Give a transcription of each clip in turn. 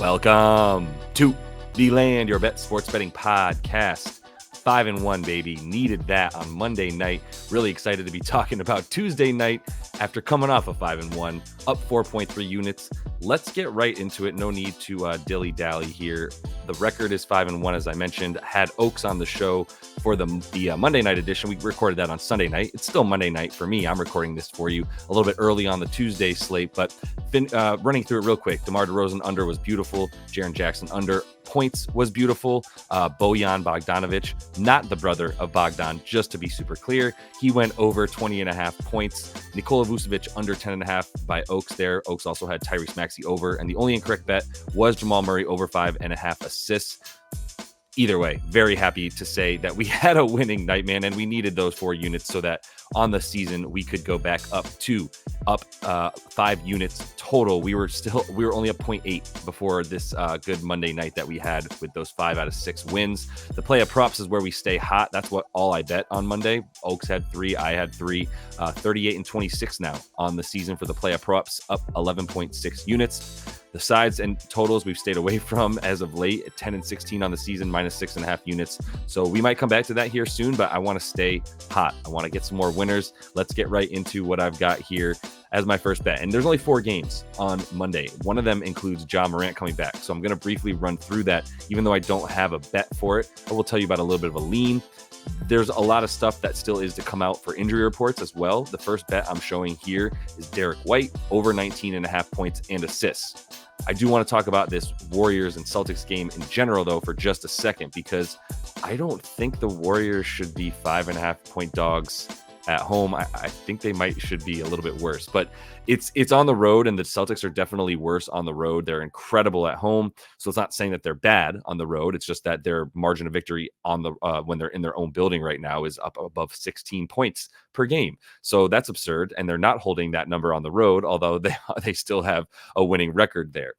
Welcome to the Land Your Bet Sports Betting Podcast. 5-1, baby. Needed that on Monday night. Really excited to be talking about Tuesday night after coming off a 5-1, up 4.3 units. Let's get right into it. No need to dilly-dally here. The record is 5-1, as I mentioned. Had Oaks on the show for the Monday night edition. We recorded that on Sunday night. It's still Monday night for me. I'm recording this for you a little bit early on the Tuesday slate, but running through it real quick. DeMar DeRozan under was beautiful. Jaren Jackson under points was beautiful. Bojan Bogdanovic, not the brother of Bogdan, just to be super clear. He went over 20.5 points. Nikola Vucevic under 10.5 by Oaks there. Oaks also had Tyrese Maxey over, and the only incorrect bet was Jamal Murray over 5.5 assists. Either way, very happy to say that we had a winning night, man, and we needed those 4 units so that on the season we could go back up 5 units total. We were only up 0.8 before this good Monday night that we had with those 5 out of 6 wins. The Playa props is where we stay hot. That's what all I bet on Monday. Oaks had 3, I had 3. 38 and 26 now on the season for the Playa props, up 11.6 units. The sides and totals we've stayed away from as of late, at 10 and 16 on the season, minus 6.5 units. So we might come back to that here soon, but I want to stay hot. I want to get some more winners. Let's get right into what I've got here as my first bet. And there's only 4 games on Monday. One of them includes Ja Morant coming back. So I'm going to briefly run through that, even though I don't have a bet for it. I will tell you about a little bit of a lean. There's a lot of stuff that still is to come out for injury reports as well. The first bet I'm showing here is Derek White over 19.5 points and assists. I do want to talk about this Warriors and Celtics game in general, though, for just a second, because I don't think the Warriors should be 5.5 point dogs at home. I think they should be a little bit worse, but it's on the road, and the Celtics are definitely worse on the road. They're incredible at home, so it's not saying that they're bad on the road. It's just that their margin of victory on the when they're in their own building right now is up above 16 points per game. So that's absurd, and they're not holding that number on the road, although they still have a winning record there.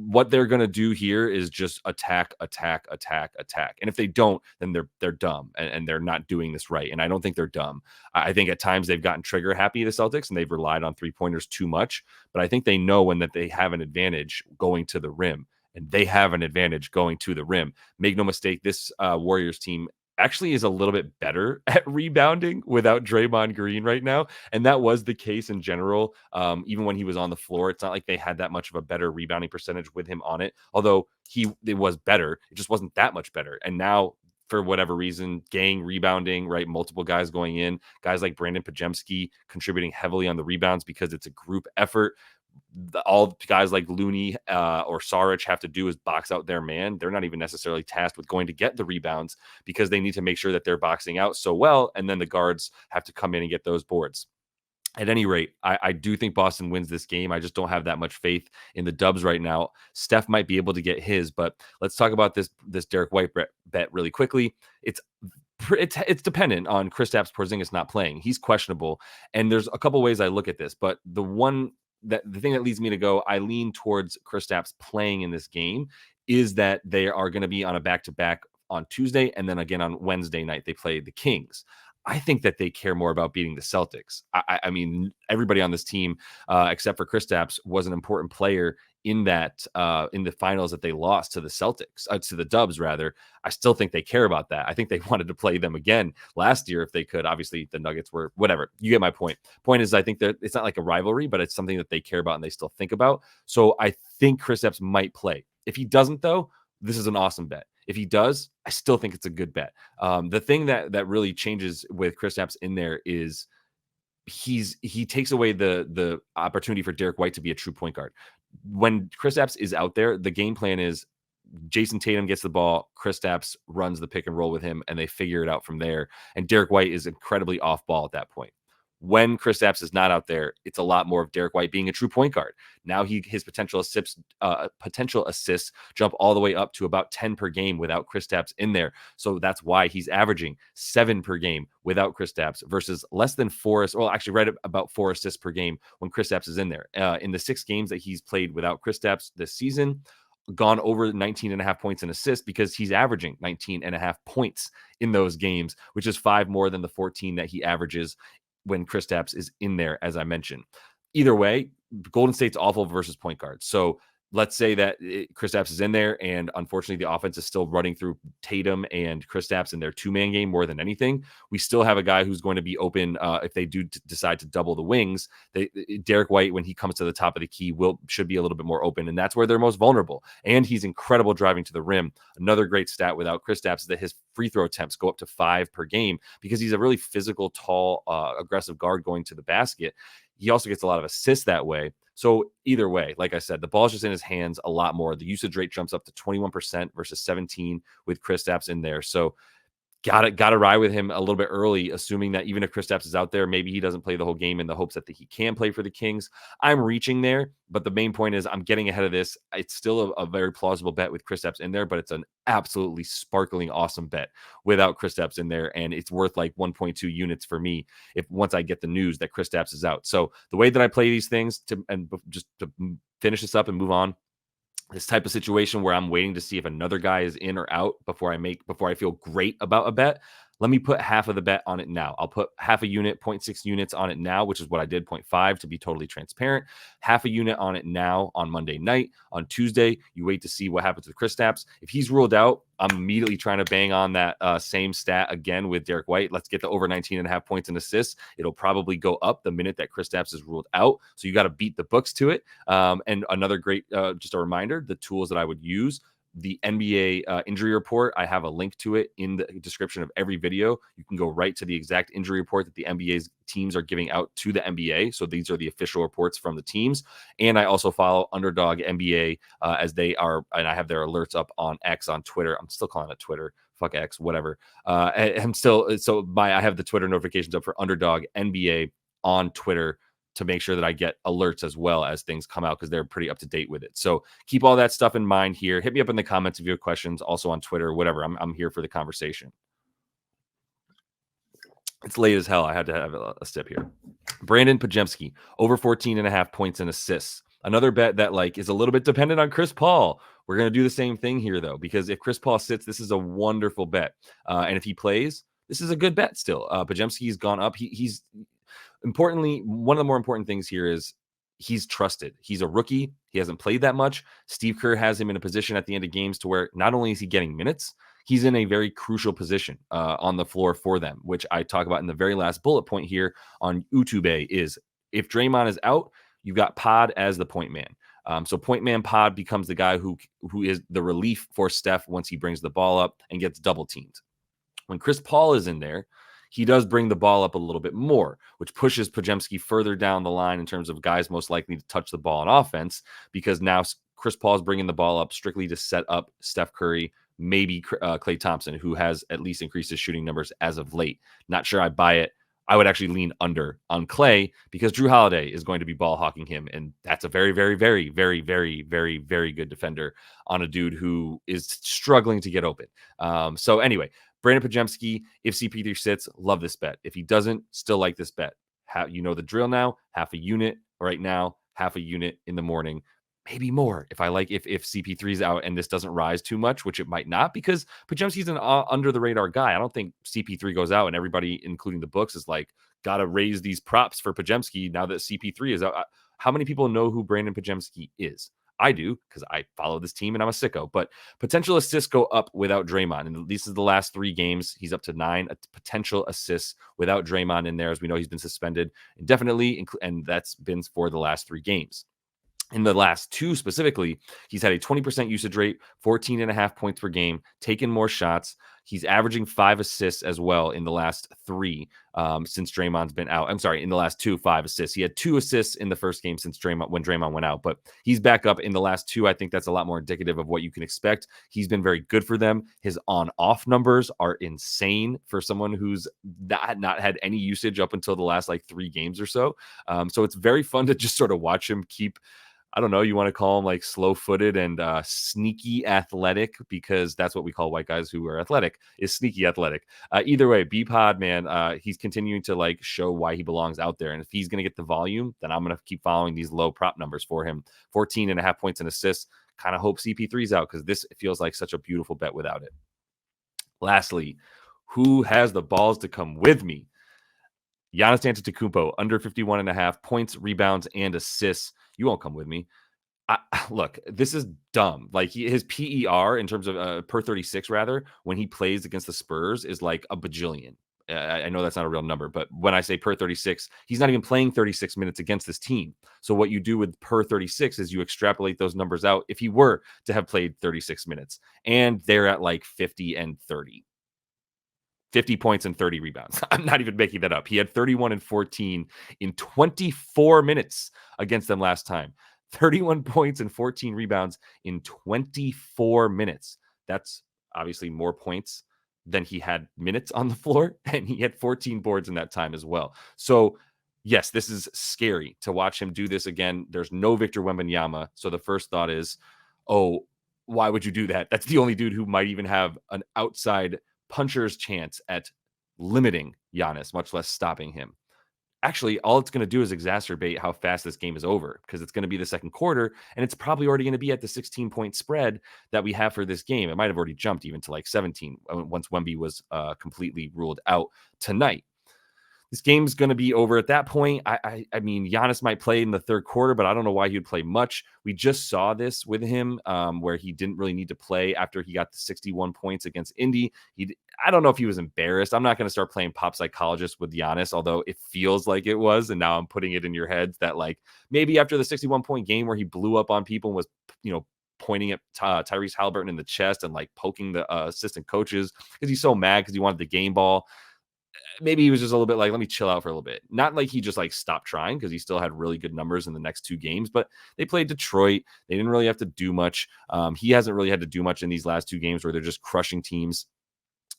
What they're going to do here is just attack. And if they don't, then they're dumb and they're not doing this right. And I don't think they're dumb. I think at times they've gotten trigger happy, the Celtics, and they've relied on 3-pointers too much. But I think they know that they have an advantage going to the rim, and they have an advantage going to the rim. Make no mistake, this Warriors team actually is a little bit better at rebounding without Draymond Green right now. And that was the case in general. Even when he was on the floor, it's not like they had that much of a better rebounding percentage with him on it. Although it was better, it just wasn't that much better. And now, for whatever reason, gang rebounding, right? Multiple guys going in, guys like Brandon Pajemski contributing heavily on the rebounds because it's a group effort. All guys like Looney or Saric have to do is box out their man. They're not even necessarily tasked with going to get the rebounds because they need to make sure that they're boxing out so well, and then the guards have to come in and get those boards. At any rate, I do think Boston wins this game. I just don't have that much faith in the Dubs right now. Steph might be able to get his, but let's talk about this Derek White bet really quickly. It's dependent on Kristaps Porzingis not playing. He's questionable, and there's a couple ways I look at this, but the thing that leads me to go, I lean towards Kristaps playing in this game, is that they are going to be on a back-to-back on Tuesday, and then again on Wednesday night they play the Kings. I think that they care more about beating the Celtics. I mean, everybody on this team, except for Kristaps, was an important player in that in the finals that they lost to the Celtics, to the Dubs rather. I still think they care about that. I think they wanted to play them again last year if they could. Obviously, the Nuggets were whatever. You get my point. Point is, I think that it's not like a rivalry, but it's something that they care about and they still think about. So I think Kristaps might play. If he doesn't, though, this is an awesome bet. If he does, I still think it's a good bet. The thing that really changes with Kristaps in there is he takes away the opportunity for Derek White to be a true point guard. When Kristaps is out there, the game plan is Jason Tatum gets the ball, Kristaps runs the pick and roll with him, and they figure it out from there. And Derek White is incredibly off ball at that point. When Kristaps is not out there, it's a lot more of Derek White being a true point guard. Now his potential assists jump all the way up to about 10 per game without Kristaps in there. So that's why he's averaging 7 per game without Kristaps versus less than 4. Well, actually, right about 4 assists per game when Kristaps is in there. In the 6 games that he's played without Kristaps this season, gone over 19.5 points and assists because he's averaging 19.5 points in those games, which is 5 more than the 14 that he averages when Kristaps is in there, as I mentioned. Either way, Golden State's awful versus point guards. So let's say that Kristaps is in there, and unfortunately the offense is still running through Tatum and Kristaps in their two-man game more than anything. We still have a guy who's going to be open if they do decide to double the wings. Derek White, when he comes to the top of the key, should be a little bit more open, and that's where they're most vulnerable. And he's incredible driving to the rim. Another great stat without Kristaps is that his free throw attempts go up to 5 per game because he's a really physical, tall, aggressive guard going to the basket. He also gets a lot of assists that way. So either way, like I said, the ball's just in his hands a lot more. The usage rate jumps up to 21% versus 17 with Kristaps in there. So got to ride with him a little bit early, assuming that even if Kristaps is out there, maybe he doesn't play the whole game in the hopes that he can play for the Kings. I'm reaching there, but the main point is I'm getting ahead of this. It's still a very plausible bet with Kristaps in there, but it's an absolutely sparkling, awesome bet without Kristaps in there, and it's worth like 1.2 units for me if once I get the news that Kristaps is out. So the way that I play these things just to finish this up and move on, this type of situation where I'm waiting to see if another guy is in or out before I feel great about a bet. Let me put half of the bet on it now. I'll put half a unit, 0.6 units on it now, which is what I did, 0.5 to be totally transparent. Half a unit on it now on Monday night. On Tuesday, you wait to see what happens with Kristaps. If he's ruled out, I'm immediately trying to bang on that same stat again with Derek White. Let's get the over 19.5 points and assists. It'll probably go up the minute that Kristaps is ruled out. So you got to beat the books to it. And another great, just a reminder, the tools that I would use. The NBA injury report, I have a link to it in the description of every video. You can go right to the exact injury report that the NBA's teams are giving out to the NBA. So these are the official reports from the teams. And I also follow Underdog NBA as they are, and I have their alerts up on X on Twitter. I'm still calling it Twitter. Fuck X, whatever. I have the Twitter notifications up for Underdog NBA on Twitter to make sure that I get alerts as well as things come out because they're pretty up to date with it. So keep all that stuff in mind here. Hit me up in the comments if you have questions, also on Twitter, whatever. I'm here for the conversation. It's late as hell. I had to have a sip here. Brandon Pajemski, over 14.5 points and assists. Another bet that is a little bit dependent on Chris Paul. We're going to do the same thing here, though, because if Chris Paul sits, this is a wonderful bet. And if he plays, this is a good bet still. Pajemski's gone up. He's importantly, one of the more important things here is he's trusted. He's a rookie. He hasn't played that much. Steve Kerr has him in a position at the end of games to where not only is he getting minutes, he's in a very crucial position on the floor for them, which I talk about in the very last bullet point here on YouTube is if Draymond is out, you've got Pod as the point man. So point man Pod becomes the guy who is the relief for Steph once he brings the ball up and gets double teamed. When Chris Paul is in there, he does bring the ball up a little bit more, which pushes Pajemski further down the line in terms of guys most likely to touch the ball on offense, because now Chris Paul is bringing the ball up strictly to set up Steph Curry, maybe Klay Thompson, who has at least increased his shooting numbers as of late. Not sure I buy it. I would actually lean under on Klay because Drew Holiday is going to be ball hawking him. And that's a very, very, very, very, very, very, very good defender on a dude who is struggling to get open. So anyway, Brandon Pajemski, if CP3 sits, love this bet. If he doesn't, still like this bet. You know the drill now. Half a unit right now, half a unit in the morning, maybe more if CP3 is out and this doesn't rise too much, which it might not, because Pajemski's an under the radar guy. I don't think CP3 goes out and everybody, including the books, is like, got to raise these props for Pajemski now that CP3 is out. How many people know who Brandon Pajemski is? I do, because I follow this team and I'm a sicko. But potential assists go up without Draymond. And these are the last 3 games. He's up to 9 potential assists without Draymond in there. As we know, he's been suspended indefinitely, and that's been for the last 3 games. In the last 2 specifically, he's had a 20% usage rate, 14.5 points per game, taken more shots. He's averaging 5 assists as well in the last 3 since Draymond's been out. I'm sorry, in the last 2, 5 assists. He had 2 assists in the first game since when Draymond went out, but he's back up in the last 2. I think that's a lot more indicative of what you can expect. He's been very good for them. His on-off numbers are insane for someone who's not had any usage up until the last 3 games or so. So it's very fun to just sort of watch him keep, I don't know, you want to call him slow-footed and sneaky athletic, because that's what we call white guys who are athletic, is sneaky athletic. Either way, B-Pod, man, he's continuing to show why he belongs out there. And if he's going to get the volume, then I'm going to keep following these low prop numbers for him. 14.5 points and assists. Kind of hope CP3's out, because this feels like such a beautiful bet without it. Lastly, who has the balls to come with me? Giannis Antetokounmpo, under 51.5 points, rebounds, and assists. You won't come with me. Look, this is dumb. Like his PER in terms of per 36, rather, when he plays against the Spurs is like a bajillion. I know that's not a real number, but when I say per 36, he's not even playing 36 minutes against this team. So what you do with per 36 is you extrapolate those numbers out if he were to have played 36 minutes, and they're at like 50 and 30. 50 points and 30 rebounds. I'm not even making that up. He had 31 and 14 in 24 minutes against them last time. 31 points and 14 rebounds in 24 minutes. That's obviously more points than he had minutes on the floor, and he had 14 boards in that time as well. So, yes, this is scary to watch him do this again. There's no Victor Wembanyama. So the first thought is, oh, why would you do that? That's the only dude who might even have an outside puncher's chance at limiting Giannis, much less stopping him. Actually, all it's going to do is exacerbate how fast this game is over, because it's going to be the second quarter, and it's probably already going to be at the 16-point spread that we have for this game. It might have already jumped even to like 17 once Wemby was completely ruled out tonight. This game's going to be over at that point. I mean, Giannis might play in the third quarter, but I don't know why he would play much. We just saw this with him where he didn't really need to play after he got the 61 points against Indy. I don't know if he was embarrassed. I'm not going to start playing pop psychologist with Giannis, although it feels like it was. And now I'm putting it in your heads that like maybe after the 61-point game where he blew up on people and was, pointing at Tyrese Halliburton in the chest and like poking the assistant coaches because he's so mad because he wanted the game ball. Maybe he was just a little bit like, let me chill out for a little bit. Not like he just like stopped trying, because he still had really good numbers in the next two games, but they played Detroit. They didn't really have to do much. He hasn't really had to do much in these last two games where they're just crushing teams.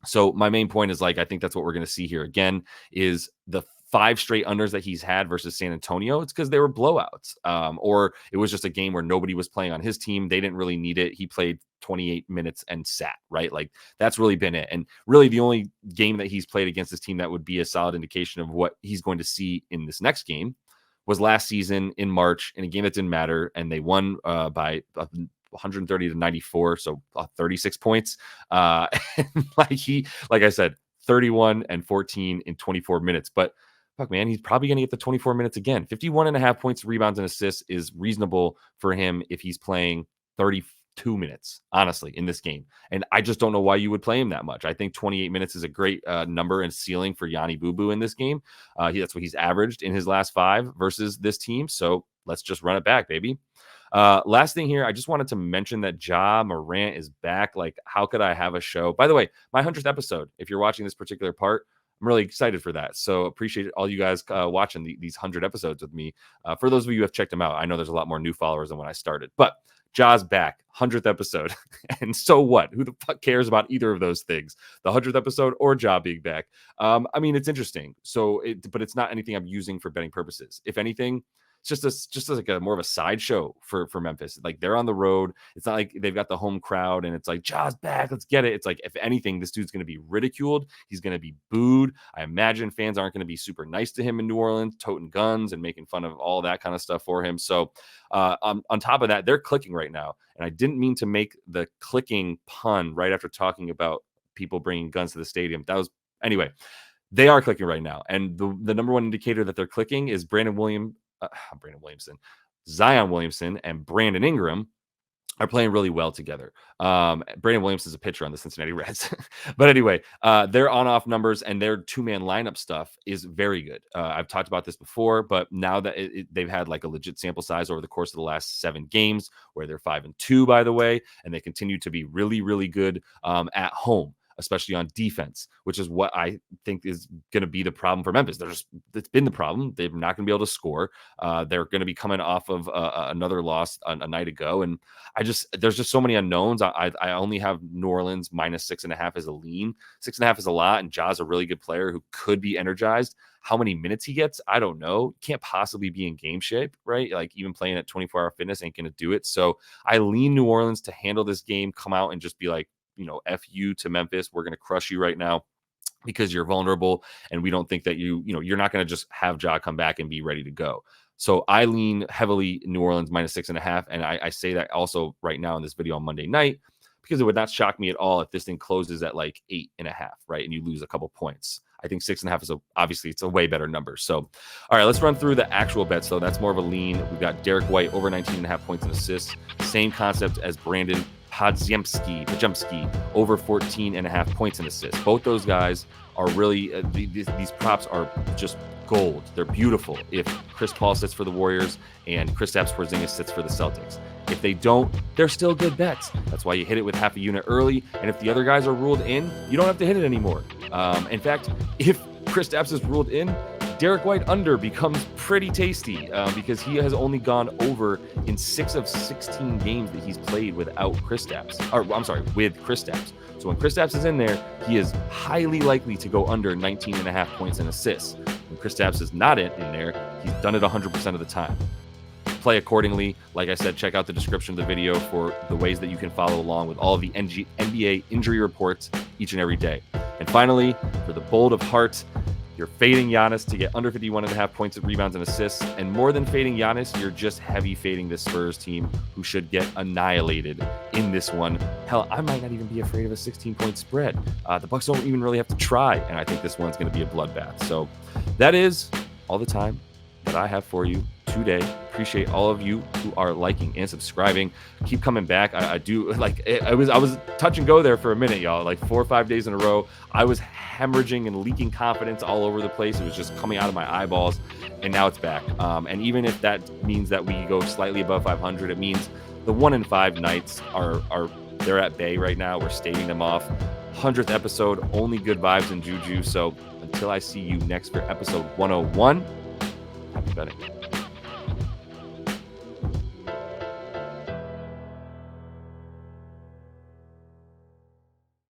So my main point is like, I think that's what we're going to see here again is the 5 straight unders that he's had versus San Antonio. It's because they were blowouts, or it was just a game where nobody was playing on his team. They didn't really need it. He played 28 minutes and sat, right? Like that's really been it. And really the only game that he's played against this team that would be a solid indication of what he's going to see in this next game was last season in March in a game that didn't matter. And they won by 130 to 94. So 36 points. Like I said, 31 and 14 in 24 minutes, but fuck, man, he's probably going to get the 24 minutes again. 51 and a half points, rebounds, and assists is reasonable for him if he's playing 32 minutes, honestly, in this game. And I just don't know why you would play him that much. I think 28 minutes is a great number and ceiling for Yanni Boo in this game. That's what he's averaged in his last 5 versus this team. So let's just run it back, baby. Last thing here, I just wanted to mention that Ja Morant is back. Like, how could I have a show? By the way, my 100th episode, if you're watching this particular part, I'm really excited for that. So appreciate all you guys watching these 100 episodes with me. For those of you who have checked them out, I know there's a lot more new followers than when I started. But Ja's back, 100th episode. And so what? Who the fuck cares about either of those things? The 100th episode or Ja being back? I mean, it's interesting. But it's not anything I'm using for betting purposes. If anything, it's just like a more of a sideshow for Memphis. Like they're on the road. It's not like they've got the home crowd and it's like Ja's back. Let's get it. It's like, if anything, this dude's going to be ridiculed. He's going to be booed. I imagine fans aren't going to be super nice to him in New Orleans, toting guns and making fun of all that kind of stuff for him. So on top of that, they're clicking right now. And I didn't mean to make the clicking pun right after talking about people bringing guns to the stadium. Anyway, they are clicking right now. And the number one indicator that they're clicking is Zion Williamson and Brandon Ingram are playing really well together. Brandon Williams is a pitcher on the Cincinnati Reds. But anyway, their on-off numbers and their two-man lineup stuff is very good. I've talked about this before, but now that they've had like a legit sample size over the course of the last 7 games, where they're 5-2, by the way, and they continue to be really, really good at home, especially on defense, which is what I think is going to be the problem for Memphis. It's been the problem. They're not going to be able to score. They're going to be coming off of another loss a night ago. And there's just so many unknowns. I only have New Orleans minus 6.5 as a lean. 6.5 is a lot. And Ja's a really good player who could be energized. How many minutes he gets, I don't know. Can't possibly be in game shape, right? Like even playing at 24-hour fitness ain't going to do it. So I lean New Orleans to handle this game, come out and just be like, F you to Memphis. We're going to crush you right now because you're vulnerable. And we don't think that you're not going to just have Ja come back and be ready to go. So I lean heavily New Orleans minus 6.5. And I say that also right now in this video on Monday night, because it would not shock me at all if this thing closes at like 8.5, right? And you lose a couple points. I think 6.5 is obviously it's a way better number. So, all right, let's run through the actual bets. So that's more of a lean. We've got Derek White over 19.5 points and assists. Same concept as Brandon Podziemski over 14.5 points and assists. Both those guys are really these props are just gold. They're beautiful. If Chris Paul sits for the Warriors and Kristaps Porzingis sits for the Celtics. If they don't, they're still good bets. That's why you hit it with half a unit early. And if the other guys are ruled in, you don't have to hit it anymore. In fact, if Kristaps is ruled in, Derek White under becomes pretty tasty because he has only gone over in 6 of 16 games that he's played without Kristaps. With Kristaps. So when Kristaps is in there, he is highly likely to go under 19.5 points and assists. When Kristaps is not in there, he's done it 100% of the time. Play accordingly. Like I said, check out the description of the video for the ways that you can follow along with all of the NBA injury reports each and every day. And finally, for the bold of heart, you're fading Giannis to get under 51.5 points, rebounds, and assists. And more than fading Giannis, you're just heavy fading the Spurs team, who should get annihilated in this one. Hell, I might not even be afraid of a 16-point spread. The Bucks don't even really have to try, and I think this one's going to be a bloodbath. So that is all the time that I have for you today. Appreciate all of you who are liking and subscribing. Keep coming back. I do like I was touch and go there for a minute, y'all. Like 4 or 5 days in a row, I was hemorrhaging and leaking confidence all over the place. It was just coming out of my eyeballs, and now it's back. And even if that means that we go slightly above 500, it means the 1 in 5 nights are they're at bay right now. We're staving them off. 100th episode, only good vibes and juju. So until I see you next for episode 101, happy betting.